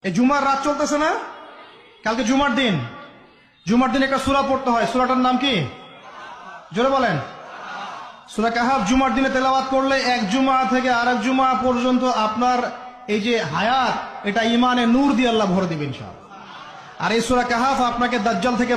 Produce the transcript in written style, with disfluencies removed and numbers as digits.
এই জুমার রাত চলতেছে না, কালকে জুমার দিন। জুমার দিন একটা সূরা পড়তে হয়, সূরাটার নাম কি? জোরে বলেন। সূরা কাহাফ জুমার দিনে তেলাওয়াত করলে এক জুমা থেকে আরেক জুমা পর্যন্ত আপনার এই যে হায়াত, এটা ইমানে নূর দিয়ে আল্লাহ ভরে দিবেন ইনশাআল্লাহ। আর এই সূরা কাহাফ আপনাকে দাজ্জাল থেকে